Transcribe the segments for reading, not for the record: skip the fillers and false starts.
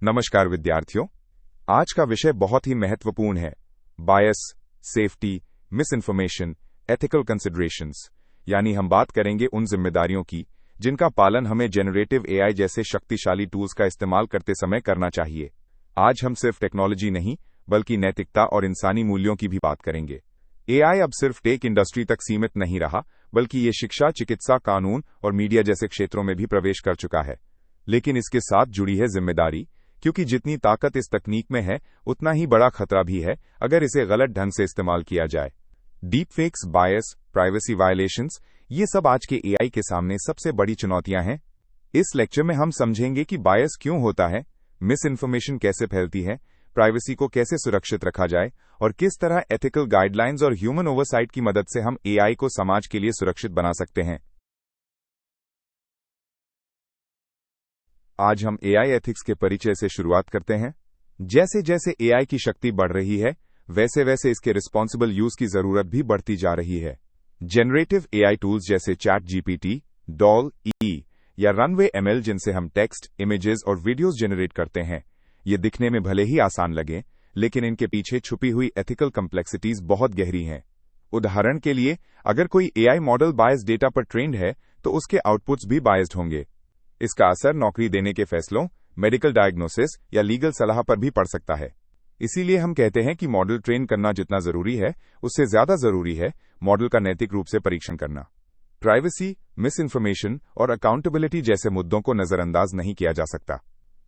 नमस्कार विद्यार्थियों, आज का विषय बहुत ही महत्वपूर्ण है। Bias, safety, misinformation, ethical considerations, यानी हम बात करेंगे उन जिम्मेदारियों की जिनका पालन हमें जेनरेटिव एआई जैसे शक्तिशाली टूल्स का इस्तेमाल करते समय करना चाहिए। आज हम सिर्फ टेक्नोलॉजी नहीं बल्कि नैतिकता और इंसानी मूल्यों की भी बात करेंगे। एआई अब सिर्फ टेक इंडस्ट्री तक सीमित नहीं रहा, बल्कि ये शिक्षा, चिकित्सा, कानून और मीडिया जैसे क्षेत्रों में भी प्रवेश कर चुका है। लेकिन इसके साथ जुड़ी है जिम्मेदारी, क्योंकि जितनी ताकत इस तकनीक में है उतना ही बड़ा खतरा भी है अगर इसे गलत ढंग से इस्तेमाल किया जाए। डीप फेक्स, बायस, प्राइवेसी वायलेशंस, ये सब आज के एआई के सामने सबसे बड़ी चुनौतियां हैं। इस लेक्चर में हम समझेंगे कि बायस क्यों होता है, मिस इन्फॉर्मेशन कैसे फैलती है, प्राइवेसी को कैसे सुरक्षित रखा जाए और किस तरह एथिकल गाइडलाइंस और ह्यूमन ओवरसाइट की मदद से हम एआई को समाज के लिए सुरक्षित बना सकते हैं। आज हम एआई एथिक्स के परिचय से शुरुआत करते हैं। जैसे जैसे एआई की शक्ति बढ़ रही है, वैसे वैसे इसके रिस्पॉन्सिबल यूज की जरूरत भी बढ़ती जा रही है। जनरेटिव एआई टूल्स जैसे चैट जीपीटी, डॉल-ई या रनवे एमएल, जिनसे हम टेक्स्ट, इमेजेस और वीडियोस जनरेट करते हैं, ये दिखने में भले ही आसान लगे, लेकिन इनके पीछे छुपी हुई एथिकल कम्प्लेक्सिटीज बहुत गहरी हैं। उदाहरण के लिए, अगर कोई एआई मॉडल बायस्ड डेटा पर ट्रेंड है, तो उसके आउटपुट्स भी बायस्ड होंगे। इसका असर नौकरी देने के फैसलों, मेडिकल डायग्नोसिस या लीगल सलाह पर भी पड़ सकता है। इसीलिए हम कहते हैं कि मॉडल ट्रेन करना जितना जरूरी है, उससे ज्यादा जरूरी है मॉडल का नैतिक रूप से परीक्षण करना। प्राइवेसी, मिस इन्फॉर्मेशन और अकाउंटेबिलिटी जैसे मुद्दों को नजरअंदाज नहीं किया जा सकता।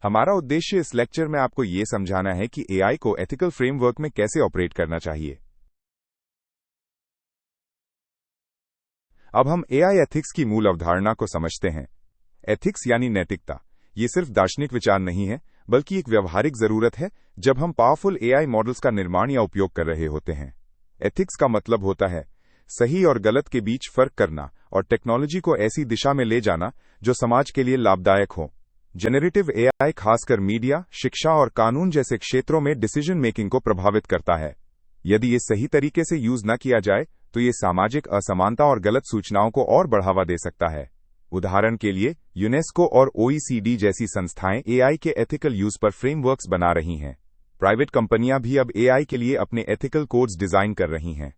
हमारा उद्देश्य इस लेक्चर में आपको ये समझाना है कि एआई को एथिकल फ्रेमवर्क में कैसे ऑपरेट करना चाहिए। अब हम एआई एथिक्स की मूल अवधारणा को समझते हैं। एथिक्स यानी नैतिकता, ये सिर्फ दार्शनिक विचार नहीं है, बल्कि एक व्यवहारिक जरूरत है जब हम पावरफुल एआई मॉडल्स का निर्माण या उपयोग कर रहे होते हैं। एथिक्स का मतलब होता है सही और गलत के बीच फर्क करना और टेक्नोलॉजी को ऐसी दिशा में ले जाना जो समाज के लिए लाभदायक हो। जेनरेटिव एआई खासकर मीडिया, शिक्षा और कानून जैसे क्षेत्रों में डिसीजन मेकिंग को प्रभावित करता है। यदि ये सही तरीके से यूज न किया जाए तो ये सामाजिक असमानता और गलत सूचनाओं को और बढ़ावा दे सकता है। उदाहरण के लिए, यूनेस्को और ओईसीडी जैसी संस्थाएं एआई के एथिकल यूज पर फ्रेमवर्क्स बना रही हैं। प्राइवेट कंपनियां भी अब एआई के लिए अपने एथिकल कोड्स डिजाइन कर रही हैं।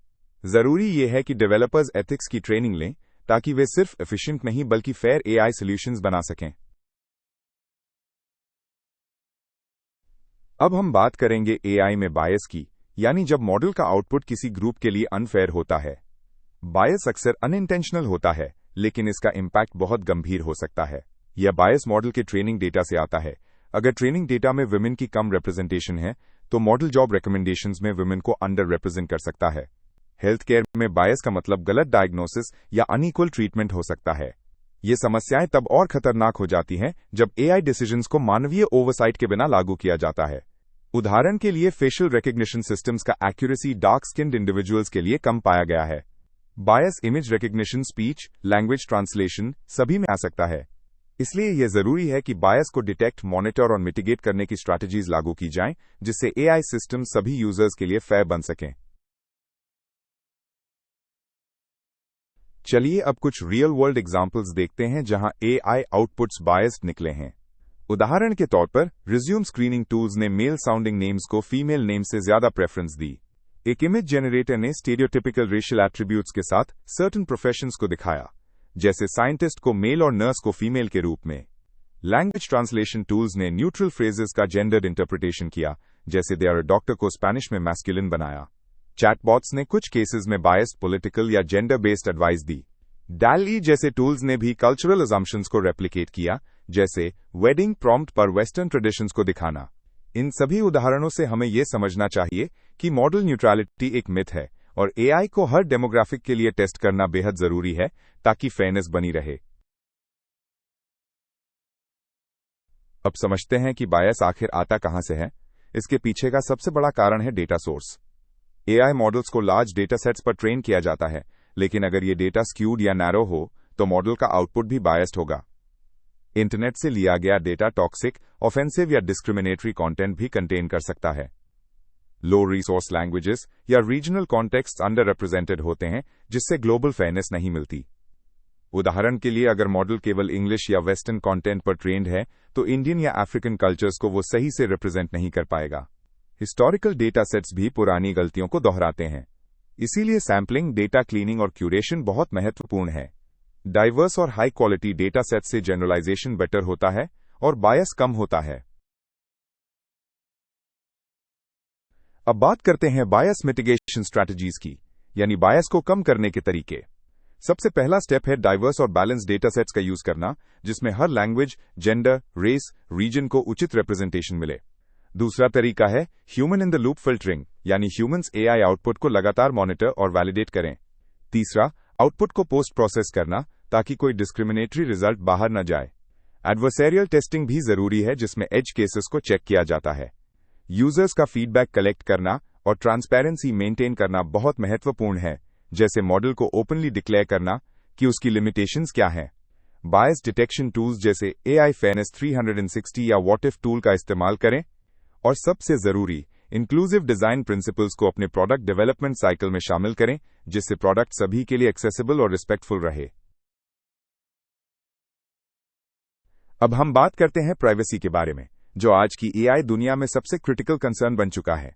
जरूरी यह है कि डेवलपर्स एथिक्स की ट्रेनिंग लें ताकि वे सिर्फ एफिशिएंट नहीं बल्कि फेयर एआई सॉल्यूशंस बना सकें। अब हम बात करेंगे एआई में बायस की, यानी जब मॉडल का आउटपुट किसी ग्रुप के लिए अनफेयर होता है। बायस अक्सर अनइंटेंशनल होता है, लेकिन इसका इंपैक्ट बहुत गंभीर हो सकता है। यह बायस मॉडल के ट्रेनिंग डेटा से आता है। अगर ट्रेनिंग डेटा में वुमेन की कम रिप्रेजेंटेशन है, तो मॉडल जॉब रिकमेंडेशंस में वुमेन को अंडर रिप्रेजेंट कर सकता है। हेल्थ केयर में बायस का मतलब गलत डायग्नोसिस या अनइक्वल ट्रीटमेंट हो सकता है। ये समस्याएं तब और खतरनाक हो जाती हैं जब एआई डिसीजंस को मानवीय ओवरसाइट के बिना लागू किया जाता है। उदाहरण के लिए, फेशियल रिकग्निशन सिस्टम्स का एक्यूरेसी डार्क स्किन्ड इंडिविजुअल्स के लिए कम पाया गया है। Bias image recognition, speech, language translation सभी में आ सकता है। इसलिए यह जरूरी है कि बायस को डिटेक्ट, मॉनिटर और मिटिगेट करने की स्ट्रैटेजीज लागू की जाएं, जिससे एआई सिस्टम सभी यूजर्स के लिए फेयर बन सकें। चलिए अब कुछ रियल वर्ल्ड एग्जांपल्स देखते हैं जहां एआई आउटपुट्स बायस्ड निकले हैं। उदाहरण के तौर पर, रिज्यूम स्क्रीनिंग टूल्स ने मेल साउंडिंग नेम्स को फीमेल नेम से ज्यादा प्रेफरेंस दी। एक इमेज जनरेटर ने स्टीरियोटिपिकल रेशियल एट्रीब्यूट्स के साथ सर्टेन प्रोफेशंस को दिखाया, जैसे साइंटिस्ट को मेल और नर्स को फीमेल के रूप में। लैंग्वेज ट्रांसलेशन टूल्स ने न्यूट्रल फ्रेजेस का जेंडर्ड इंटरप्रिटेशन किया, जैसे दे आर अ डॉक्टर को स्पेनिश में मैस्कुलिन बनाया। चैटबॉट्स ने कुछ केसेस में बायस्ड पॉलिटिकल या जेंडर बेस्ड एडवाइस दी। डैल-ई जैसे टूल्स ने भी कल्चरल अजम्पशंस को रेप्लिकेट किया, जैसे वेडिंग प्रॉम्प्ट पर वेस्टर्न ट्रेडिशंस को दिखाना। इन सभी उदाहरणों से हमें यह समझना चाहिए कि मॉडल न्यूट्रलिटी एक मिथ है और एआई को हर डेमोग्राफिक के लिए टेस्ट करना बेहद जरूरी है ताकि फेयरनेस बनी रहे। अब समझते हैं कि बायस आखिर आता कहां से है। इसके पीछे का सबसे बड़ा कारण है डेटा सोर्स। एआई मॉडल्स को लार्ज डेटा सेट्स पर ट्रेन किया जाता है, लेकिन अगर ये डेटा स्क्यूड या नैरो हो तो मॉडल का आउटपुट भी बायस्ड होगा। इंटरनेट से लिया गया डेटा टॉक्सिक, ऑफेंसिव या डिस्क्रिमिनेटरी कंटेंट भी कंटेन कर सकता है। लो रिसोर्स लैंग्वेजेस या रीजनल कॉन्टेक्स्ट अंडर रिप्रेजेंटेड होते हैं, जिससे ग्लोबल फेयरनेस नहीं मिलती। उदाहरण के लिए अगर मॉडल केवल इंग्लिश या वेस्टर्न कंटेंट पर ट्रेंड है तो इंडियन या अफ्रीकन कल्चर्स को वो सही से रिप्रेजेंट नहीं कर पाएगा। हिस्टोरिकल डेटा सेट्स भी पुरानी गलतियों को दोहराते हैं, इसीलिए सैम्पलिंग, डेटा क्लीनिंग और क्यूरेशन बहुत महत्वपूर्ण है। डाइवर्स और हाई क्वालिटी डेटा सेट से जनरलाइजेशन बेटर होता है और बायस कम होता है। अब बात करते हैं बायस मिटिगेशन स्ट्रैटेजीज की, यानी बायस को कम करने के तरीके। सबसे पहला स्टेप है डाइवर्स और बैलेंस डेटा सेट्स का यूज करना, जिसमें हर लैंग्वेज, जेंडर, रेस, रीजन को उचित रिप्रेजेंटेशन मिले। दूसरा तरीका है human in the loop filtering, यानी ह्यूमंस एआई आउटपुट को लगातार मॉनिटर और वैलिडेट करें। तीसरा, आउटपुट को पोस्ट प्रोसेस करना ताकि कोई डिस्क्रिमिनेटरी रिजल्ट बाहर न जाए। एडवर्सेरियल टेस्टिंग भी जरूरी है, जिसमें एज केसेस को चेक किया जाता है। यूजर्स का फीडबैक कलेक्ट करना और ट्रांसपेरेंसी मेंटेन करना बहुत महत्वपूर्ण है, जैसे मॉडल को ओपनली डिक्लेयर करना कि उसकी लिमिटेशंस क्या हैं। बायस डिटेक्शन टूल्स जैसे एआई फेयरनेस 360 या व्हाट इफ टूल का इस्तेमाल करें। और सबसे जरूरी, इंक्लूसिव डिजाइन प्रिंसिपल्स को अपने प्रोडक्ट डेवलपमेंट साइकिल में शामिल करें, जिससे प्रोडक्ट सभी के लिए एक्सेसिबल और रिस्पेक्टफुल रहे। अब हम बात करते हैं प्राइवेसी के बारे में, जो आज की एआई दुनिया में सबसे क्रिटिकल कंसर्न बन चुका है।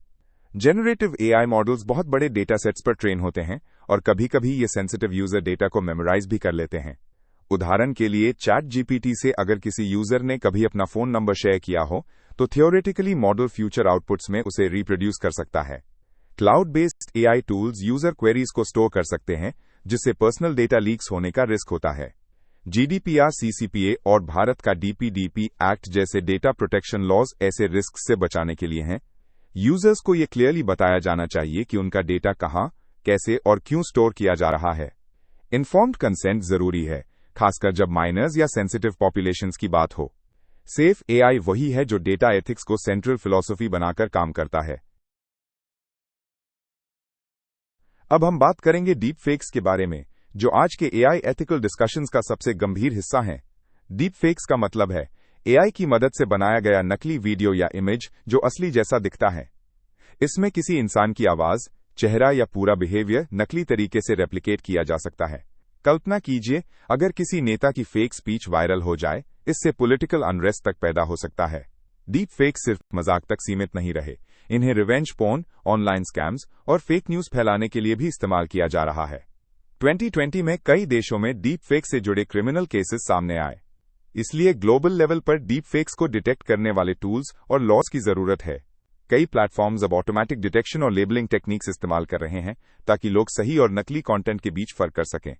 जेनरेटिव एआई मॉडल्स बहुत बड़े डेटा सेट्स पर ट्रेन होते हैं और कभी कभी ये सेंसिटिव यूजर डेटा को मेमोराइज भी कर लेते हैं। उदाहरण के लिए चैट जीपीटी से अगर किसी यूजर ने कभी अपना फोन नंबर शेयर किया हो तो थियोरेटिकली मॉडल फ्यूचर आउटपुट्स में उसे रिप्रोड्यूस कर सकता है। Cloud based AI tools user queries को स्टोर कर सकते हैं, जिससे पर्सनल डेटा लीक्स होने का रिस्क होता है। जीडीपीआर, सीसीपीए और भारत का डीपीडीपी एक्ट जैसे डेटा प्रोटेक्शन लॉज ऐसे रिस्क से बचाने के लिए हैं। यूजर्स को यह क्लियरली बताया जाना चाहिए कि उनका डेटा कहां, कैसे और क्यों स्टोर किया जा रहा है। इन्फॉर्म्ड कंसेंट जरूरी है, खासकर जब माइनर्स या सेंसिटिव पॉपुलेशंस की बात हो। सेफ एआई वही है जो डेटा एथिक्स को सेंट्रल फिलॉसफी बनाकर काम करता है। अब हम बात करेंगे डीप फेक्स के बारे में, जो आज के एआई एथिकल डिस्कशंस का सबसे गंभीर हिस्सा है। डीप फेक्स का मतलब है एआई की मदद से बनाया गया नकली वीडियो या इमेज जो असली जैसा दिखता है। इसमें किसी इंसान की आवाज, चेहरा या पूरा बिहेवियर नकली तरीके से रेप्लिकेट किया जा सकता है। कल्पना कीजिए अगर किसी नेता की फेक स्पीच वायरल हो जाए, इससे पॉलिटिकल अनरेस्ट तक पैदा हो सकता है। डीप फेक सिर्फ मजाक तक सीमित नहीं रहे, इन्हें रिवेंज पोर्न, ऑनलाइन स्कैम्स और फेक न्यूज फैलाने के लिए भी इस्तेमाल किया जा रहा है। 2020 में कई देशों में डीप फेक से जुड़े क्रिमिनल केसेस सामने आए। इसलिए ग्लोबल लेवल पर डीप फेक्स को डिटेक्ट करने वाले टूल्स और लॉज की जरूरत है। कई प्लेटफॉर्म्स अब ऑटोमेटिक डिटेक्शन और लेबलिंग टेक्निक्स इस्तेमाल कर रहे हैं ताकि लोग सही और नकली कंटेंट के बीच फर्क कर सकें।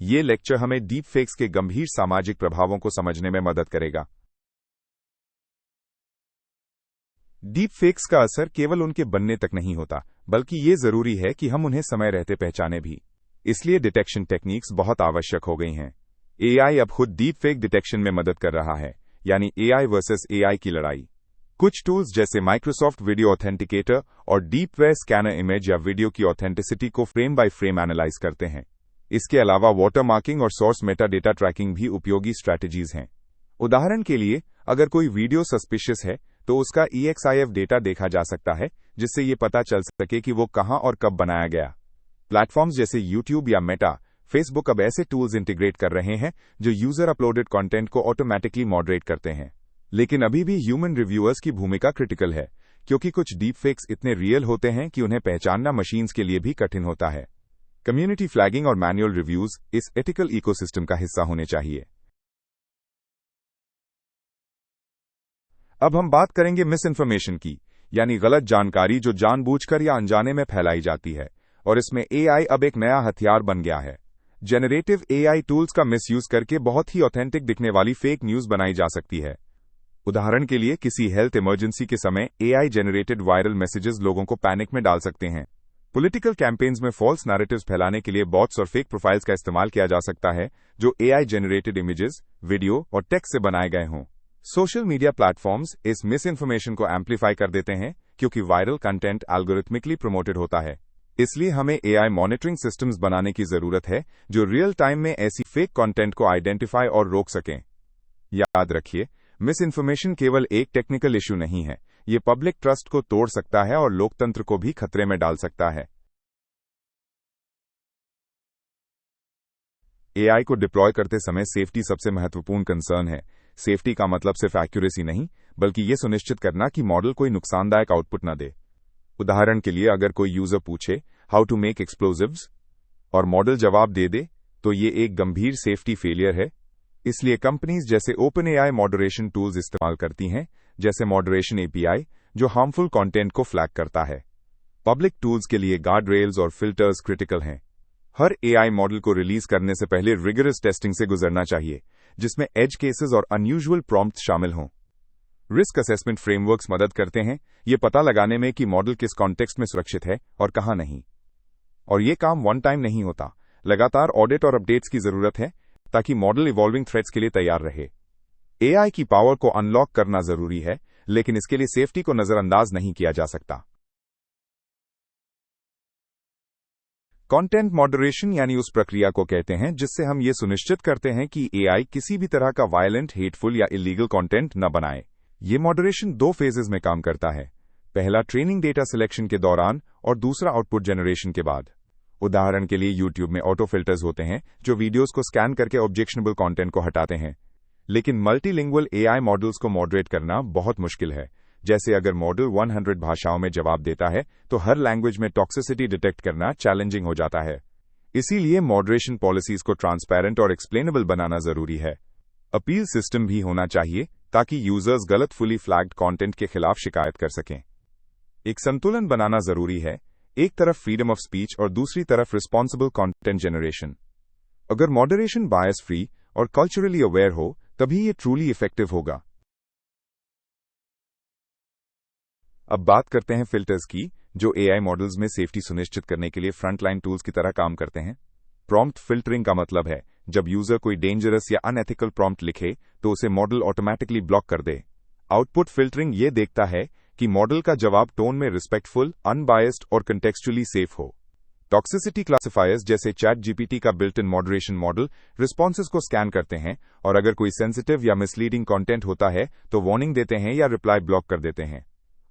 ये लेक्चर हमें डीप फेक्स के गंभीर सामाजिक प्रभावों को समझने में मदद करेगा। डीप फेक्स का असर केवल उनके बनने तक नहीं होता, बल्कि ये जरूरी है कि हम उन्हें समय रहते पहचाने भी। इसलिए डिटेक्शन टेक्निक्स बहुत आवश्यक हो गई हैं। एआई अब खुद डीप फेक डिटेक्शन में मदद कर रहा है, यानी एआई वर्सेस एआई की लड़ाई। कुछ टूल्स जैसे माइक्रोसॉफ्ट वीडियो ऑथेंटिकेटर और डीपवेयर स्कैनर इमेज या वीडियो की ऑथेंटिसिटी को फ्रेम बाय फ्रेम एनालाइज करते हैं। इसके अलावा वाटरमार्किंग और सोर्स मेटा डेटा ट्रैकिंग भी उपयोगी स्ट्रैटेजीज हैं। उदाहरण के लिए अगर कोई वीडियो सस्पिशियस है तो उसका EXIF डेटा देखा जा सकता है, जिससे ये पता चल सके कि वो कहां और कब बनाया गया। प्लेटफॉर्म्स जैसे यूट्यूब या मेटा, फेसबुक अब ऐसे टूल्स इंटीग्रेट कर रहे हैं जो यूजर अपलोडेड कंटेंट को ऑटोमेटिकली मॉडरेट करते हैं। लेकिन अभी भी ह्यूमन रिव्यूअर्स की भूमिका क्रिटिकल है, क्योंकि कुछ डीप फेक्स इतने रियल होते हैं कि उन्हें पहचानना मशीन्स के लिए भी कठिन होता है। कम्युनिटी फ्लैगिंग और मैनुअल रिव्यूज इस एथिकल इकोसिस्टम का हिस्सा होने चाहिए। अब हम बात करेंगे मिस इन्फॉर्मेशन की, यानी गलत जानकारी जो जानबूझकर या अनजाने में फैलाई जाती है, और इसमें एआई अब एक नया हथियार बन गया है। जेनरेटिव एआई टूल्स का मिसयूज करके बहुत ही ऑथेंटिक दिखने वाली फेक न्यूज बनाई जा सकती है। उदाहरण के लिए किसी हेल्थ इमरजेंसी के समय एआई जेनरेटेड वायरल मैसेजेस लोगों को पैनिक में डाल सकते हैं। पॉलिटिकल कैंपेन्स में फॉल्स नैरेटिव्स फैलाने के लिए बॉट्स और फेक प्रोफाइल्स का इस्तेमाल किया जा सकता है, जो एआई जेनरेटेड इमेजेस, वीडियो और टेक्स्ट से बनाए गए हों। सोशल मीडिया प्लेटफॉर्म्स इस मिस इन्फॉर्मेशन को एम्पलीफाई कर देते हैं, क्योंकि वायरल कंटेंट एल्गोरिथमिकली प्रमोटेड होता है। इसलिए हमें एआई मॉनिटरिंग सिस्टम्स बनाने की जरूरत है जो रियल टाइम में ऐसी फेक कंटेंट को आइडेंटिफाई और रोक सकें। याद रखिए, मिस इन्फॉर्मेशन केवल एक टेक्निकल इशू नहीं है, ये पब्लिक ट्रस्ट को तोड़ सकता है और लोकतंत्र को भी खतरे में डाल सकता है। एआई को डिप्लॉय करते समय सेफ्टी सबसे महत्वपूर्ण कंसर्न है। सेफ्टी का मतलब सिर्फ एक्यूरेसी नहीं, बल्कि ये सुनिश्चित करना कि मॉडल कोई नुकसानदायक आउटपुट न दे। उदाहरण के लिए, अगर कोई यूजर पूछे हाउ टू मेक एक्सप्लोजिव्स और मॉडल जवाब दे दे, तो ये एक गंभीर सेफ्टी फेलियर है। इसलिए कंपनीज जैसे ओपनएआई मॉडरेशन टूल्स इस्तेमाल करती हैं, जैसे मॉडरेशन एपीआई, जो हार्मफुल कंटेंट को फ्लैग करता है। पब्लिक टूल्स के लिए गार्ड रेल्स और फिल्टर्स क्रिटिकल हैं। हर एआई मॉडल को रिलीज करने से पहले रिगरस टेस्टिंग से गुजरना चाहिए, जिसमें एज केसेस और अनयूजुअल प्रॉम्प्ट्स शामिल हों। रिस्क असेसमेंट फ्रेमवर्क्स मदद करते हैं ये पता लगाने में कि मॉडल किस कॉन्टेक्स्ट में सुरक्षित है और कहां नहीं। और ये काम वन टाइम नहीं होता, लगातार ऑडिट और अपडेट्स की जरूरत है ताकि मॉडल इवॉल्विंग थ्रेट्स के लिए तैयार रहे। एआई की पावर को अनलॉक करना जरूरी है, लेकिन इसके लिए सेफ्टी को नजरअंदाज नहीं किया जा सकता। कंटेंट मॉडरेशन यानी उस प्रक्रिया को कहते हैं जिससे हम ये सुनिश्चित करते हैं कि एआई किसी भी तरह का वायलेंट, हेटफुल या इलीगल कंटेंट न बनाए। ये मॉडरेशन 2 फेजेस में काम करता है। पहला ट्रेनिंग डेटा सिलेक्शन के दौरान और दूसरा आउटपुट जनरेशन के बाद। उदाहरण के लिए यूट्यूब में ऑटो फिल्टर्स होते हैं जो वीडियोस को स्कैन करके ऑब्जेक्शनेबल कंटेंट को हटाते हैं। लेकिन मल्टीलिंगुअल एआई मॉडल्स को मॉडरेट करना बहुत मुश्किल है। जैसे अगर मॉडल 100 भाषाओं में जवाब देता है तो हर लैंग्वेज में टॉक्सिसिटी डिटेक्ट करना चैलेंजिंग हो जाता है। इसीलिए मॉडरेशन पॉलिसीज को ट्रांसपेरेंट और एक्सप्लेनेबल बनाना जरूरी है। अपील सिस्टम भी होना चाहिए ताकि यूजर्स गलत फुली फ्लैग्ड कंटेंट के खिलाफ शिकायत कर सकें। एक संतुलन बनाना जरूरी है, एक तरफ फ्रीडम ऑफ स्पीच और दूसरी तरफ रिस्पॉन्सिबल कंटेंट जनरेशन। अगर मॉडरेशन बायस फ्री और कल्चरली अवेयर हो तभी ये ट्रूली इफेक्टिव होगा। अब बात करते हैं फिल्टर्स की, जो एआई मॉडल्स में सेफ्टी सुनिश्चित करने के लिए फ्रंटलाइन टूल्स की तरह काम करते हैं। प्रॉम्प्ट फिल्टरिंग का मतलब है जब यूजर कोई डेंजरस या अनएथिकल प्रॉम्प्ट लिखे तो उसे मॉडल ऑटोमैटिकली ब्लॉक कर दे। आउटपुट फिल्टरिंग ये देखता है कि मॉडल का जवाब टोन में रिस्पेक्टफुल, अनबायस्ड और कंटेक्सचुअली सेफ हो। टॉक्सिसिटी क्लासिफायर्स जैसे चैट जीपीटी का built in moderation model responses को स्कैन करते हैं और अगर कोई सेंसिटिव या मिसलीडिंग कंटेंट होता है तो वार्निंग देते हैं या रिप्लाई ब्लॉक कर देते हैं।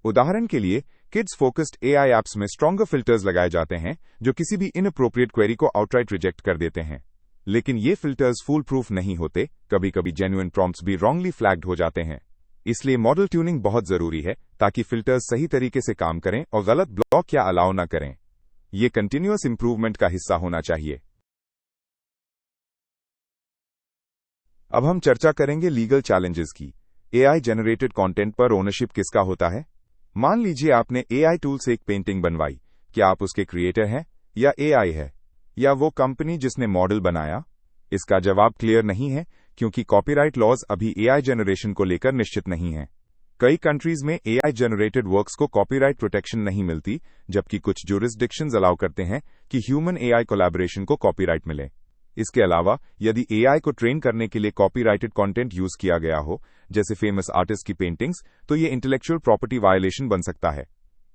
उदाहरण के लिए, किड्स फोकस्ड एआई ऐप्स में स्ट्रॉन्गर फिल्टर्स लगाए जाते हैं जो किसी भी इनअप्रोप्रिएट क्वेरी को आउटराइट रिजेक्ट कर देते हैं। लेकिन ये फिल्टर्स फूल प्रूफ नहीं होते, कभी कभी जेन्युइन प्रॉम्प्ट्स भी रॉन्गली फ्लैग्ड हो जाते हैं। इसलिए मॉडल ट्यूनिंग बहुत जरूरी है ताकि फिल्टर्स सही तरीके से काम करें और गलत ब्लॉक या अलाउ न करें। ये कंटिन्यूअस इंप्रूवमेंट का हिस्सा होना चाहिए। अब हम चर्चा करेंगे लीगल चैलेंजेस की। एआई जनरेटेड कंटेंट पर ओनरशिप किसका होता है? मान लीजिए आपने एआई टूल से एक पेंटिंग बनवाई, क्या आप उसके क्रिएटर हैं या एआई है या वो कंपनी जिसने मॉडल बनाया? इसका जवाब क्लियर नहीं है क्योंकि कॉपीराइट लॉज अभी एआई जनरेशन को लेकर निश्चित नहीं है। कई कंट्रीज में एआई जनरेटेड वर्क्स को कॉपीराइट प्रोटेक्शन नहीं मिलती, जबकि कुछ ज्यूरिसडिक्शंस अलाउ करते हैं कि ह्यूमन एआई कोलैबोरेशन को कॉपीराइट मिले। इसके अलावा यदि एआई को ट्रेन करने के लिए कॉपीराइटेड कंटेंट यूज किया गया हो, जैसे फेमस आर्टिस्ट की पेंटिंग्स, तो ये इंटेलेक्चुअल प्रॉपर्टी वायलेशन बन सकता है।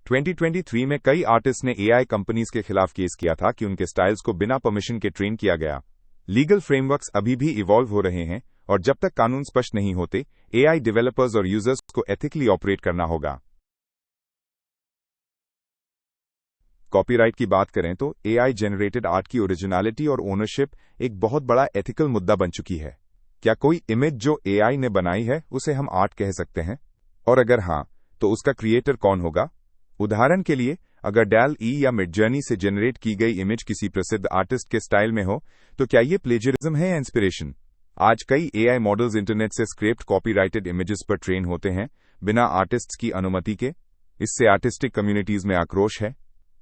2023 में कई आर्टिस्ट ने एआई कंपनीज के खिलाफ केस किया था कि उनके स्टाइल्स को बिना परमिशन के ट्रेन किया गया। लीगल फ्रेमवर्क्स अभी भी इवॉल्व हो रहे हैं और जब तक कानून स्पष्ट नहीं होते, एआई डेवलपर्स और यूजर्स को एथिकली ऑपरेट करना होगा। कॉपीराइट की बात करें तो एआई जनरेटेड आर्ट की ओरिजिनलिटी और ओनरशिप एक बहुत बड़ा एथिकल मुद्दा बन चुकी है। क्या कोई इमेज जो एआई ने बनाई है उसे हम आर्ट कह सकते हैं? और अगर हां, तो उसका क्रिएटर कौन होगा? उदाहरण के लिए, अगर डैल-ई या मिडजर्नी से जनरेट की गई इमेज किसी प्रसिद्ध आर्टिस्ट के स्टाइल में हो, तो क्या ये प्लेजरिज्म है या इंस्पिरेशन? आज कई एआई मॉडल्स इंटरनेट से स्क्रैप्ड कॉपीराइटेड इमेजेस पर ट्रेन होते हैं बिना आर्टिस्ट्स की अनुमति के। इससे आर्टिस्टिक कम्युनिटीज में आक्रोश है।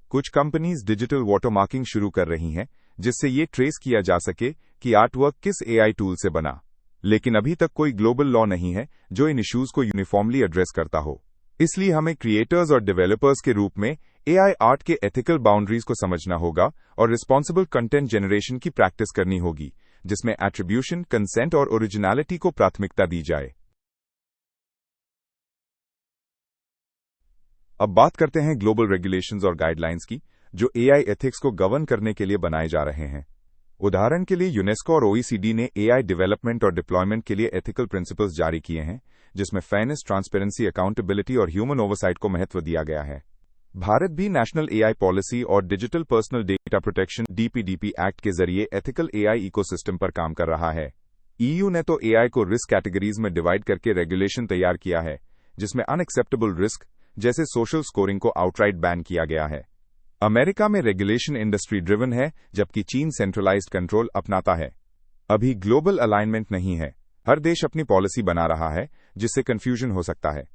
कुछ कंपनीज डिजिटल वाटरमार्किंग शुरू कर रही हैं जिससे ये ट्रेस किया जा सके कि आर्टवर्क किस एआई टूल से बना। लेकिन अभी तक कोई ग्लोबल लॉ नहीं है जो इन इश्यूज को यूनिफॉर्मली एड्रेस करता हो। इसलिए हमें क्रिएटर्स और डेवलपर्स के रूप में एआई आर्ट के एथिकल बाउंड्रीज को समझना होगा और रिस्पॉन्सिबल कंटेंट जनरेशन की प्रैक्टिस करनी होगी, जिसमें एट्रीब्यूशन, कंसेंट और ओरिजिनलिटी को प्राथमिकता दी जाए। अब बात करते हैं ग्लोबल रेगुलेशंस और गाइडलाइंस की, जो एआई एथिक्स को गवर्न करने के लिए बनाए जा रहे हैं। उदाहरण के लिए, यूनेस्को और ओईसीडी ने एआई डेवलपमेंट और डिप्लॉयमेंट के लिए एथिकल प्रिंसिपल्स जारी किए हैं, जिसमें फेयरनेस, ट्रांसपेरेंसी, अकाउंटेबिलिटी और ह्यूमन ओवरसाइट को महत्व दिया गया है। भारत भी नेशनल एआई पॉलिसी और digital personal data data protection (DPDP) act के जरिए एथिकल AI इकोसिस्टम पर काम कर रहा है। EU ने तो AI को रिस्क कैटेगरीज में डिवाइड करके रेगुलेशन तैयार किया है, जिसमें अनएक्सेप्टेबल रिस्क जैसे सोशल स्कोरिंग को आउटराइट बैन किया गया है। अमेरिका में रेगुलेशन इंडस्ट्री ड्रिवन है, जबकि चीन सेंट्रलाइज्ड कंट्रोल अपनाता है। अभी ग्लोबल अलाइनमेंट नहीं है, हर देश अपनी पॉलिसी बना रहा है, जिससे कंफ्यूजन हो सकता है।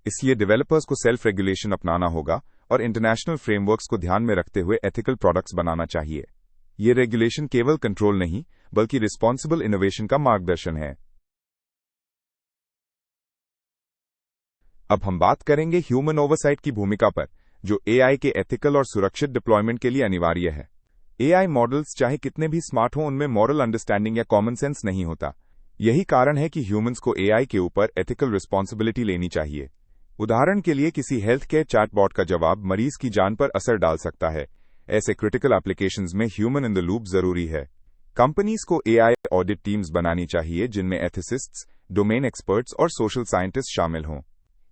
इसलिए डेवलपर्स को सेल्फ रेगुलेशन अपनाना होगा और इंटरनेशनल फ्रेमवर्क्स को ध्यान में रखते हुए एथिकल प्रोडक्ट्स बनाना चाहिए। ये रेगुलेशन केवल कंट्रोल नहीं, बल्कि रिस्पॉन्सिबल इनोवेशन का मार्गदर्शन है। अब हम बात करेंगे ह्यूमन ओवरसाइट की भूमिका पर, जो AI के एथिकल और सुरक्षित डिप्लॉयमेंट के लिए अनिवार्य है। AI मॉडल्स चाहे कितने भी स्मार्ट हों, उनमें मॉरल अंडरस्टैंडिंग या कॉमन सेंस नहीं होता। यही कारण है कि ह्यूमंस को AI के ऊपर एथिकल रिस्पॉन्सिबिलिटी लेनी चाहिए। उदाहरण के लिए, किसी हेल्थ केयर चैटबॉट का जवाब मरीज की जान पर असर डाल सकता है। ऐसे क्रिटिकल एप्लीकेशंस में ह्यूमन इन द लूप जरूरी है। कंपनीज को AI ऑडिट टीम्स बनानी चाहिए, जिनमें एथिसिस्ट्स, डोमेन एक्सपर्ट्स और सोशल साइंटिस्ट शामिल हों।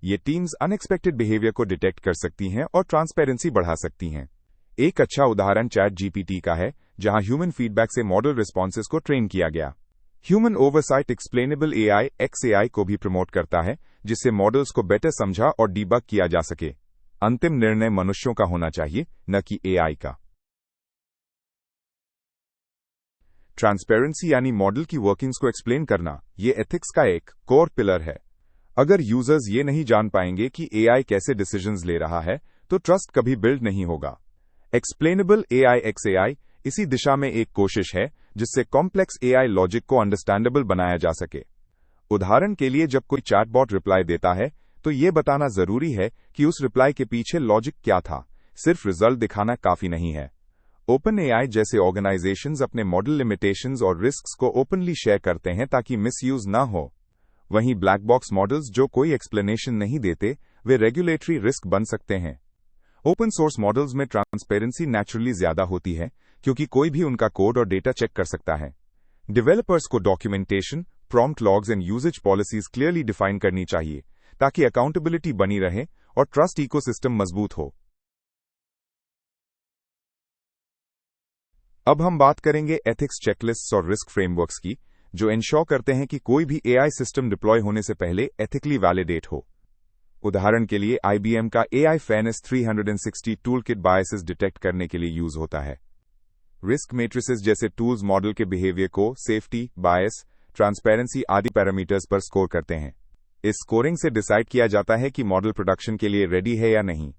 ये टीम्स अनएक्सपेक्टेड बिहेवियर को डिटेक्ट कर सकती हैं और ट्रांसपेरेंसी बढ़ा सकती हैं। एक अच्छा उदाहरण ChatGPT का है, जहां ह्यूमन फीडबैक से मॉडल रिस्पॉन्सेज को ट्रेन किया गया। Human oversight explainable AI XAI को भी प्रमोट करता है, जिससे मॉडल्स को बेटर समझा और डीबग किया जा सके। अंतिम निर्णय मनुष्यों का होना चाहिए, न कि AI का। ट्रांसपेरेंसी यानी मॉडल की वर्किंग्स को एक्सप्लेन करना, ये एथिक्स का एक कोर पिलर है। अगर यूजर्स ये नहीं जान पाएंगे कि AI कैसे डिसीजंस ले रहा है, तो ट्रस्ट कभी बिल्ड नहीं होगा। एक्सप्लेनेबल AI XAI इसी दिशा में एक कोशिश है, जिससे कॉम्प्लेक्स AI लॉजिक को अंडरस्टैंडेबल बनाया जा सके। उदाहरण के लिए, जब कोई चैटबॉट रिप्लाई देता है, तो ये बताना जरूरी है कि उस रिप्लाई के पीछे लॉजिक क्या था, सिर्फ रिजल्ट दिखाना काफी नहीं है। OpenAI जैसे ऑर्गेनाइजेशंस अपने मॉडल लिमिटेशंस और रिस्क्स को ओपनली शेयर करते हैं ताकि मिसयूज ना हो। वहीं ब्लैक बॉक्स मॉडल्स जो कोई एक्सप्लेनेशन नहीं देते, वे रेगुलेटरी रिस्क बन सकते हैं। ओपन सोर्स मॉडल्स में ट्रांसपेरेंसी नेचुरली ज्यादा होती है, क्योंकि कोई भी उनका कोड और डेटा चेक कर सकता है। डेवलपर्स को documentation, prompt logs and usage policies clearly define करनी चाहिए, ताकि अकाउंटेबिलिटी बनी रहे और ट्रस्ट इकोसिस्टम मजबूत हो। अब हम बात करेंगे एथिक्स चेकलिस्ट्स और रिस्क फ्रेमवर्क्स की, जो इंश्योर करते हैं कि कोई भी AI सिस्टम डिप्लॉय होने से पहले एथिकली वैलिडेट हो। उदाहरण के लिए, IBM का AI Fairness 360 toolkit biases detect करने के लिए यूज होता है। रिस्क मैट्रिसेस जैसे टूल्स मॉडल के बिहेवियर को सेफ्टी, बायस, ट्रांसपेरेंसी आदि पैरामीटर्स पर स्कोर करते हैं। इस स्कोरिंग से डिसाइड किया जाता है कि मॉडल प्रोडक्शन के लिए रेडी है या नहीं।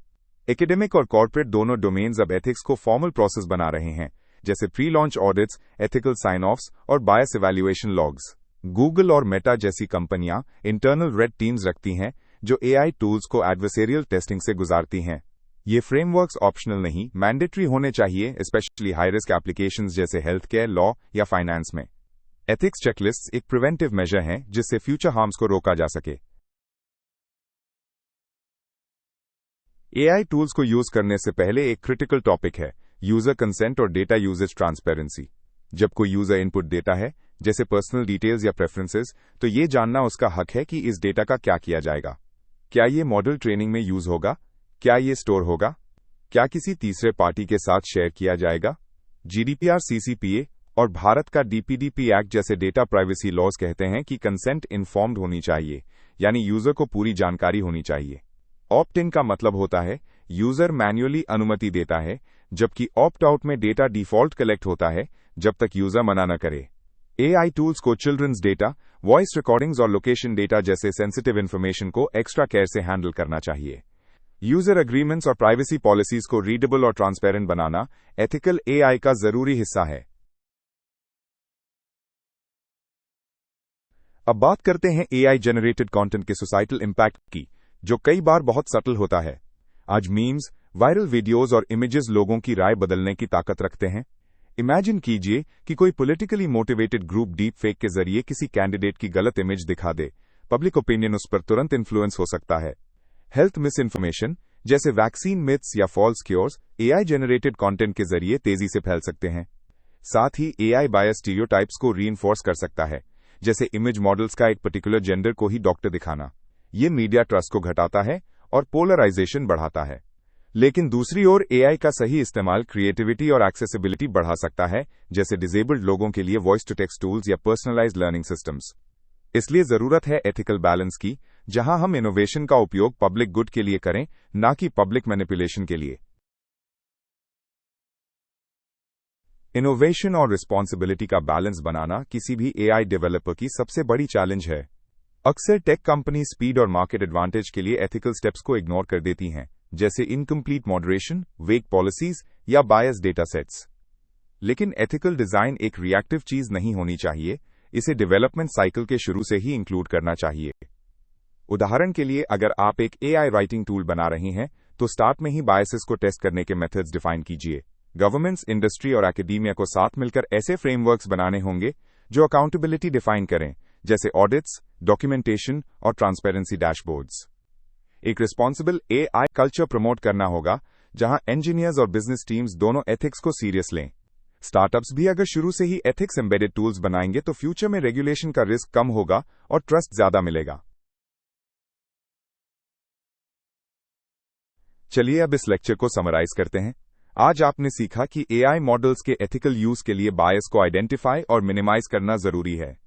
एकेडमिक और कॉर्पोरेट दोनों डोमेन्स अब एथिक्स को फॉर्मल प्रोसेस बना रहे हैं, जैसे pre launch audits, ethical sign offs और बायस इवैल्यूएशन लॉग्स। गूगल और मेटा जैसी कंपनियां इंटरनल रेड टीम्स रखती हैं, जो AI टूल्स को एडवर्सेरियल टेस्टिंग से गुजारती हैं। ये फ्रेमवर्क्स ऑप्शनल नहीं, मैंडेटरी होने चाहिए, स्पेशली हाई रिस्क एप्लीकेशंस जैसे हेल्थ केयर, लॉ या फाइनेंस में। एथिक्स चेकलिस्ट्स एक प्रिवेंटिव मेजर हैं, जिससे फ्यूचर हार्म्स को रोका जा सके। AI टूल्स को यूज करने से पहले एक क्रिटिकल टॉपिक है यूजर कंसेंट और डेटा यूजेज ट्रांसपेरेंसी। जब कोई यूजर इनपुट देता है, जैसे पर्सनल डिटेल्स या प्रेफरेंसेस, तो ये जानना उसका हक है कि इस डेटा का क्या किया जाएगा। क्या ये मॉडल ट्रेनिंग में यूज होगा? क्या ये स्टोर होगा? क्या किसी तीसरे पार्टी के साथ शेयर किया जाएगा? GDPR, CCPA और भारत का DPDP एक्ट जैसे डेटा प्राइवेसी लॉज कहते हैं कि कंसेंट इन्फॉर्म्ड होनी चाहिए, यानी यूजर को पूरी जानकारी होनी चाहिए। ऑप्ट इन का मतलब होता है यूजर मैन्युअली अनुमति देता है, जबकि ऑप्ट आउट में डेटा डिफॉल्ट कलेक्ट होता है जब तक यूजर मना न करे। AI टूल्स को चिल्ड्रंस डेटा, वॉइस रिकॉर्डिंग्स और लोकेशन डेटा जैसे सेंसिटिव इन्फॉर्मेशन को एक्स्ट्रा केयर से हैंडल करना चाहिए। यूजर एग्रीमेंट्स और प्राइवेसी पॉलिसीज को रीडेबल और ट्रांसपेरेंट बनाना एथिकल AI का जरूरी हिस्सा है। अब बात करते हैं AI जनरेटेड कंटेंट के सोसाइटल इंपैक्ट की, जो कई बार बहुत सटल होता है। आज मीम्स, वायरल वीडियोस और इमेजेस लोगों की राय बदलने की ताकत रखते हैं। इमेजिन कीजिए कि कोई politically motivated group deep fake के जरिए किसी कैंडिडेट की गलत इमेज दिखा दे। पब्लिक ओपिनियन उस पर तुरंत इन्फ्लुएंस हो सकता है। हेल्थ मिस इन्फॉर्मेशन जैसे वैक्सीन मिथ्स या false cures AI generated content के जरिए तेजी से फैल सकते हैं। साथ ही AI बायस स्टीरियोटाइप्स को रीइंफोर्स कर सकता है, जैसे इमेज मॉडल्स का एक पर्टिकुलर जेंडर को ही डॉक्टर दिखाना। ये मीडिया ट्रस्ट को घटाता है और पोलराइजेशन बढ़ाता है। लेकिन दूसरी ओर एआई का सही इस्तेमाल क्रिएटिविटी और एक्सेसिबिलिटी बढ़ा सकता है, जैसे डिसेबल्ड लोगों के लिए वॉइस टू टेक्स्ट टूल्स या पर्सनलाइज्ड लर्निंग सिस्टम्स। इसलिए जरूरत है एथिकल बैलेंस की, जहां हम इनोवेशन का उपयोग पब्लिक गुड के लिए करें, ना कि पब्लिक मैनिपुलेशन के लिए। इनोवेशन और रिस्पॉन्सिबिलिटी का बैलेंस बनाना किसी भी एआई डेवलपर की सबसे बड़ी चैलेंज है। अक्सर टेक कंपनी स्पीड और मार्केट एडवांटेज के लिए एथिकल स्टेप्स को इग्नोर कर देती हैं, जैसे इनकम्प्लीट मॉडरेशन, वेग पॉलिसीज या बायस डेटा सेट्स। लेकिन एथिकल डिजाइन एक रिएक्टिव चीज नहीं होनी चाहिए, इसे डेवलपमेंट साइकिल के शुरू से ही इंक्लूड करना चाहिए। उदाहरण के लिए, अगर आप एक एआई राइटिंग टूल बना रहे हैं, तो स्टार्ट में ही बायसेस को टेस्ट करने के मेथड्स डिफाइन कीजिए। गवर्नमेंट्स, इंडस्ट्री और एकेडेमिया को साथ मिलकर ऐसे फ्रेमवर्क्स बनाने होंगे जो अकाउंटेबिलिटी डिफाइन करें, जैसे ऑडिट्स, डॉक्यूमेंटेशन और ट्रांसपेरेंसी डैशबोर्ड्स। एक रिस्पॉन्सिबल एआई कल्चर प्रमोट करना होगा, जहां इंजीनियर्स और बिजनेस टीम्स दोनों एथिक्स को सीरियस लें। स्टार्टअप्स भी अगर शुरू से ही एथिक्स एम्बेडेड टूल्स बनाएंगे तो फ्यूचर में रेगुलेशन का रिस्क कम होगा और ट्रस्ट ज्यादा मिलेगा। चलिए अब इस लेक्चर को समराइज करते हैं। आज आपने सीखा कि एआई मॉडल्स के एथिकल यूज के लिए बायस को आइडेंटिफाई और मिनिमाइज करना जरूरी है।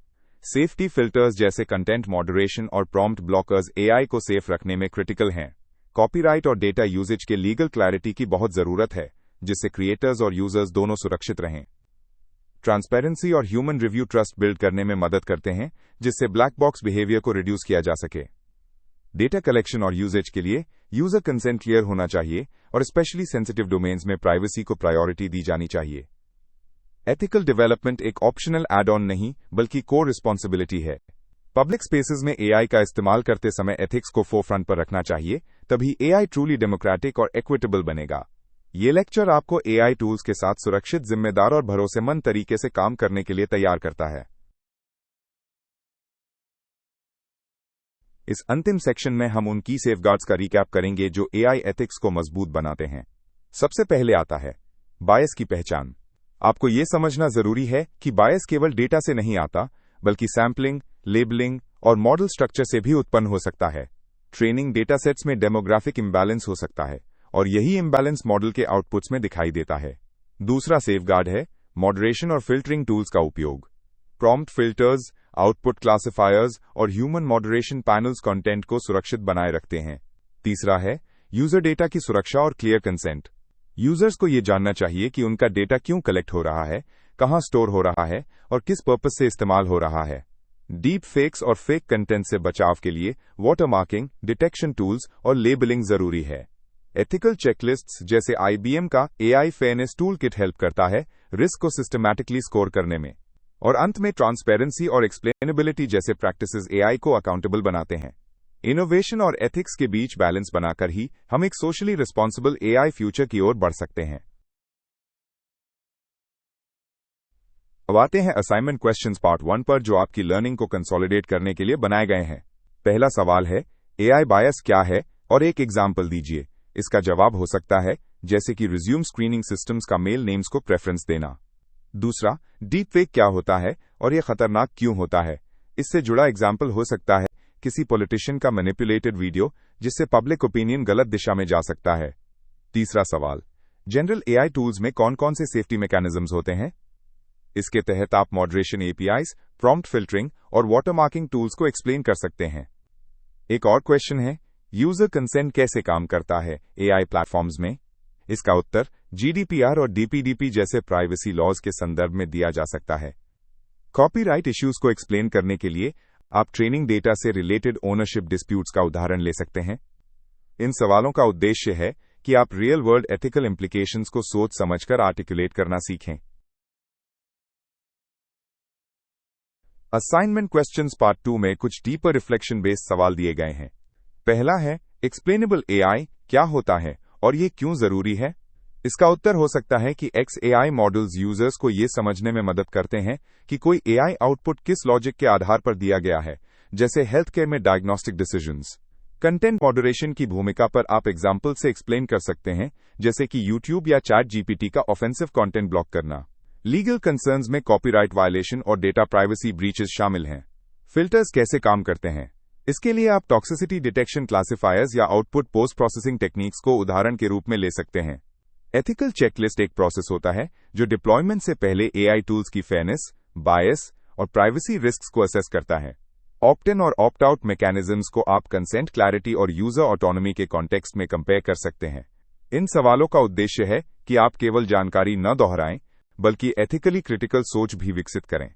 सेफ्टी फिल्टर्स जैसे कंटेंट मॉडरेशन और प्रॉम्प्ट ब्लॉकर्स एआई को सेफ रखने में क्रिटिकल हैं। कॉपीराइट और डेटा यूजेज के लीगल क्लैरिटी की बहुत जरूरत है, जिससे क्रिएटर्स और यूजर्स दोनों सुरक्षित रहें। ट्रांसपेरेंसी और ह्यूमन रिव्यू ट्रस्ट बिल्ड करने में मदद करते हैं, जिससे ब्लैक बॉक्स बिहेवियर को रिड्यूस किया जा सके। डेटा कलेक्शन और यूजेज के लिए यूजर कंसेंट क्लियर होना चाहिए और स्पेशली सेंसिटिव डोमेन्स में प्राइवेसी को प्रायोरिटी दी जानी चाहिए। एथिकल डेवलपमेंट एक ऑप्शनल एड ऑन नहीं, बल्कि कोर रिस्पॉन्सिबिलिटी है। पब्लिक स्पेसेस में एआई का इस्तेमाल करते समय एथिक्स को फोरफ्रंट पर रखना चाहिए, तभी एआई ट्रूली डेमोक्रेटिक और इक्विटेबल बनेगा। ये लेक्चर आपको एआई टूल्स के साथ सुरक्षित, जिम्मेदार और भरोसेमंद तरीके से काम करने के लिए तैयार करता है। इस अंतिम सेक्शन में हम उन की सेफगार्ड्स का रिकैप करेंगे जो एआई एथिक्स को मजबूत बनाते हैं। सबसे पहले आता है बायस की पहचान। आपको यह समझना जरूरी है कि बायस केवल डेटा से नहीं आता, बल्कि सैम्पलिंग, लेबलिंग और मॉडल स्ट्रक्चर से भी उत्पन्न हो सकता है। ट्रेनिंग डेटा सेट्स में डेमोग्राफिक इम्बैलेंस हो सकता है और यही इम्बैलेंस मॉडल के आउटपुट्स में दिखाई देता है। दूसरा सेफगार्ड है मॉडरेशन और फिल्टरिंग टूल्स का उपयोग। प्रॉम्प्ट फिल्टर्स, आउटपुट क्लासिफायर्स और ह्यूमन मॉडरेशन पैनल्स कंटेंट को सुरक्षित बनाए रखते हैं। तीसरा है यूजर डेटा की सुरक्षा और क्लियर कंसेंट। यूजर्स को यह जानना चाहिए कि उनका डेटा क्यों कलेक्ट हो रहा है, कहां स्टोर हो रहा है और किस पर्पस से इस्तेमाल हो रहा है। डीप फेक्स और फेक कंटेंट से बचाव के लिए वाटरमार्किंग, डिटेक्शन टूल्स और लेबलिंग जरूरी है। एथिकल चेकलिस्ट्स जैसे आईबीएम का AI fairness tool kit help करता है रिस्क को सिस्टमैटिकली स्कोर करने में। और अंत में ट्रांसपेरेंसी और एक्सप्लेनेबिलिटी जैसे प्रैक्टिसेस एआई को अकाउंटेबल बनाते हैं। इनोवेशन और एथिक्स के बीच बैलेंस बनाकर ही हम एक सोशली रिस्पॉन्सिबल एआई फ्यूचर की ओर बढ़ सकते हैं। अब आते हैं असाइनमेंट क्वेश्चंस पार्ट 1 पर, जो आपकी लर्निंग को कंसोलिडेट करने के लिए बनाए गए हैं। पहला सवाल है एआई बायस क्या है और एक एग्जाम्पल दीजिए। इसका जवाब हो सकता है जैसे कि रिज्यूम स्क्रीनिंग सिस्टम्स का मेल नेम्स को प्रेफरेंस देना। दूसरा, डीप फेक क्या होता है और यह खतरनाक क्यों होता है। इससे जुड़ा एग्जाम्पल हो सकता है किसी पॉलिटिशियन का मैनिपुलेटेड वीडियो, जिससे पब्लिक ओपिनियन गलत दिशा में जा सकता है। तीसरा सवाल, जनरल एआई टूल्स में कौन कौन से सेफ्टी मैकेनिज्म्स होते हैं। इसके तहत आप मॉडरेशन एपीआईज, प्रॉम्प्ट फिल्टरिंग और वाटरमार्किंग टूल्स को एक्सप्लेन कर सकते हैं। एक और क्वेश्चन है यूजर कंसेंट कैसे काम करता है एआई प्लेटफॉर्म्स में। इसका उत्तर जीडीपीआर और डीपीडीपी जैसे प्राइवेसी लॉज के संदर्भ में दिया जा सकता है। कॉपीराइट इश्यूज को एक्सप्लेन करने के लिए आप ट्रेनिंग डेटा से रिलेटेड ओनरशिप डिस्प्यूट्स का उदाहरण ले सकते हैं। इन सवालों का उद्देश्य है कि आप रियल वर्ल्ड एथिकल इम्प्लीकेशंस को सोच समझकर आर्टिकुलेट करना सीखें। असाइनमेंट क्वेश्चंस पार्ट 2 में कुछ डीपर रिफ्लेक्शन बेस्ड सवाल दिए गए हैं। पहला है एक्सप्लेनेबल एआई क्या होता है और ये क्यों जरूरी है। इसका उत्तर हो सकता है कि XAI मॉडल्स यूजर्स को ये समझने में मदद करते हैं कि कोई एआई आउटपुट किस लॉजिक के आधार पर दिया गया है, जैसे हेल्थ केयर में डायग्नोस्टिक डिसीजंस। कंटेंट मॉडरेशन की भूमिका पर आप एग्जाम्पल से एक्सप्लेन कर सकते हैं, जैसे कि यूट्यूब या चैट जीपीटी का ऑफेंसिव कंटेंट ब्लॉक करना। लीगल कंसर्न्स में कॉपीराइट वायलेशन और डेटा प्राइवेसी ब्रीचेस शामिल हैं। फिल्टर्स कैसे काम करते हैं। इसके लिए आप टॉक्सिसिटी डिटेक्शन क्लासिफायर्स या आउटपुट पोस्ट प्रोसेसिंग टेक्निक्स को उदाहरण के रूप में ले सकते हैं। एथिकल चेकलिस्ट एक प्रोसेस होता है जो डिप्लॉयमेंट से पहले एआई टूल्स की फेयरनेस, बायस और प्राइवेसी रिस्क्स को असेस करता है। ऑप्ट इन और ऑप्ट आउट मैकेनिज्म्स को आप कंसेंट, क्लैरिटी और यूजर ऑटोनॉमी के कॉन्टेक्स्ट में कंपेयर कर सकते हैं। इन सवालों का उद्देश्य है कि आप केवल जानकारी न दोहराएं, बल्कि एथिकली क्रिटिकल सोच भी विकसित करें।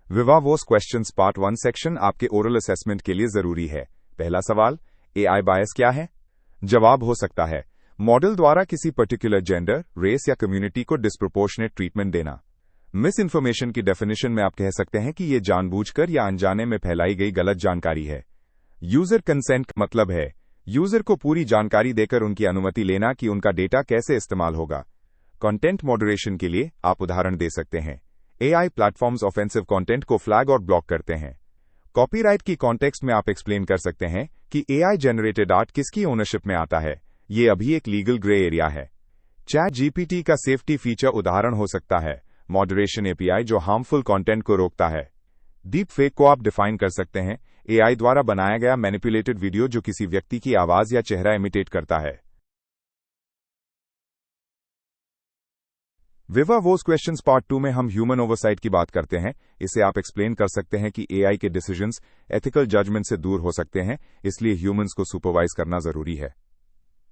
विवा वोस क्वेश्चंस पार्ट 1 सेक्शन आपके ओरल असेसमेंट के लिए जरूरी है। पहला सवाल, एआई बायस क्या है? जवाब हो सकता है, मॉडल द्वारा किसी पर्टिकुलर जेंडर, रेस या कम्युनिटी को डिस्प्रोपोर्शनेट ट्रीटमेंट देना। मिस इन्फॉर्मेशन की डेफिनेशन में आप कह सकते हैं कि यह जानबूझकर या अनजाने में फैलाई गई गलत जानकारी है। यूजर कंसेंट मतलब है यूजर को पूरी जानकारी देकर उनकी अनुमति लेना कि उनका डेटा कैसे इस्तेमाल होगा। कंटेंट मॉडरेशन के लिए आप उदाहरण दे सकते हैं, एआई प्लेटफॉर्म्स ऑफेंसिव कंटेंट को फ्लैग और ब्लॉक करते हैं। कॉपीराइट की कॉन्टेक्स्ट में आप एक्सप्लेन कर सकते हैं कि एआई जनरेटेड आर्ट किसकी ओनरशिप में आता है। ये अभी एक लीगल ग्रे एरिया है। चैट जीपीटी का सेफ्टी फीचर उदाहरण हो सकता है, मॉडरेशन एपीआई जो हार्मफुल कंटेंट को रोकता है। डीप फेक को आप डिफाइन कर सकते हैं, एआई द्वारा बनाया गया मैनिपुलेटेड वीडियो जो किसी व्यक्ति की आवाज या चेहरा इमिटेट करता है। विवा वोस क्वेश्चंस पार्ट 2 में हम ह्यूमन ओवरसाइट की बात करते हैं। इसे आप एक्सप्लेन कर सकते हैं कि एआई के डिसीजंस एथिकल जजमेंट से दूर हो सकते हैं, इसलिए ह्यूमंस को सुपरवाइज करना जरूरी है।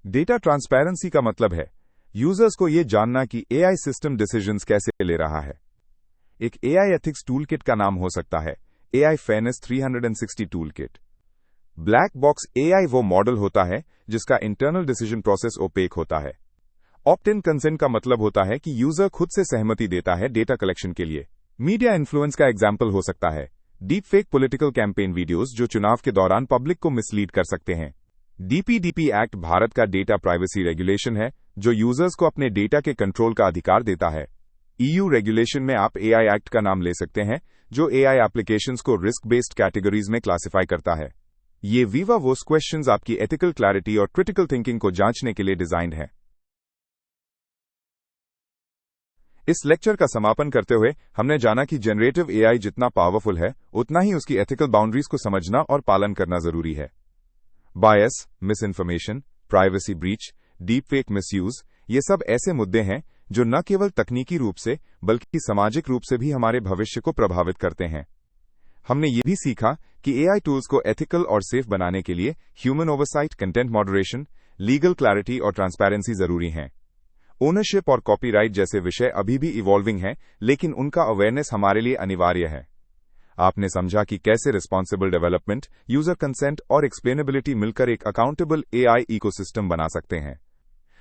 डेटा ट्रांसपेरेंसी का मतलब है यूजर्स को यह जानना कि एआई सिस्टम डिसीजंस कैसे ले रहा है। एक एआई एथिक्स टूलकिट का नाम हो सकता है AI fairness 360 toolkit. Black box AI वो मॉडल होता है जिसका इंटरनल डिसीजन प्रोसेस ओपेक होता है। ऑप्ट इन कंसेंट का मतलब होता है कि यूजर खुद से सहमति देता है डेटा कलेक्शन के लिए। मीडिया इन्फ्लुएंस का एग्जाम्पल हो सकता है deep fake political campaign videos जो चुनाव के दौरान पब्लिक को मिसलीड कर सकते हैं। डीपीडीपी एक्ट भारत का डेटा प्राइवेसी रेगुलेशन है जो यूजर्स को अपने डेटा के कंट्रोल का अधिकार देता है। ईयू रेगुलेशन में आप एआई एक्ट का नाम ले सकते हैं जो एआई एप्लीकेशंस को रिस्क बेस्ड कैटेगरीज में क्लासिफाई करता है। ये विवा वोस क्वेश्चंस आपकी एथिकल क्लैरिटी और क्रिटिकल थिंकिंग को जांचने के लिए डिजाइंड है। इस लेक्चर का समापन करते हुए हमने जाना कि जनरेटिव एआई जितना पावरफुल है उतना ही उसकी एथिकल बाउंड्रीज को समझना और पालन करना जरूरी है। Bias, misinformation, privacy breach, deep fake misuse, ये सब ऐसे मुद्दे हैं जो न केवल तकनीकी रूप से बल्कि सामाजिक रूप से भी हमारे भविष्य को प्रभावित करते हैं। हमने ये भी सीखा कि एआई टूल्स को एथिकल और सेफ बनाने के लिए human oversight, content moderation, legal clarity और ट्रांसपेरेंसी जरूरी हैं। ओनरशिप और कॉपीराइट जैसे विषय अभी भी इवॉल्विंग हैं, लेकिन उनका अवेयरनेस हमारे लिए अनिवार्य है। आपने समझा कि कैसे रिस्पॉन्सिबल डेवलपमेंट, यूजर कंसेंट और एक्सप्लेनेबिलिटी मिलकर एक अकाउंटेबल एआई इकोसिस्टम बना सकते हैं।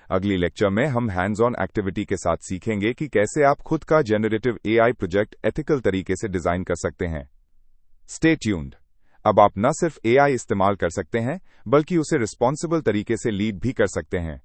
अगली लेक्चर में हम हैंड्स ऑन एक्टिविटी के साथ सीखेंगे कि कैसे आप खुद का जनरेटिव एआई प्रोजेक्ट एथिकल तरीके से डिजाइन कर सकते हैं। Stay tuned. अब आप न सिर्फ एआई इस्तेमाल कर सकते हैं, बल्कि उसे रिस्पॉन्सिबल तरीके से लीड भी कर सकते हैं।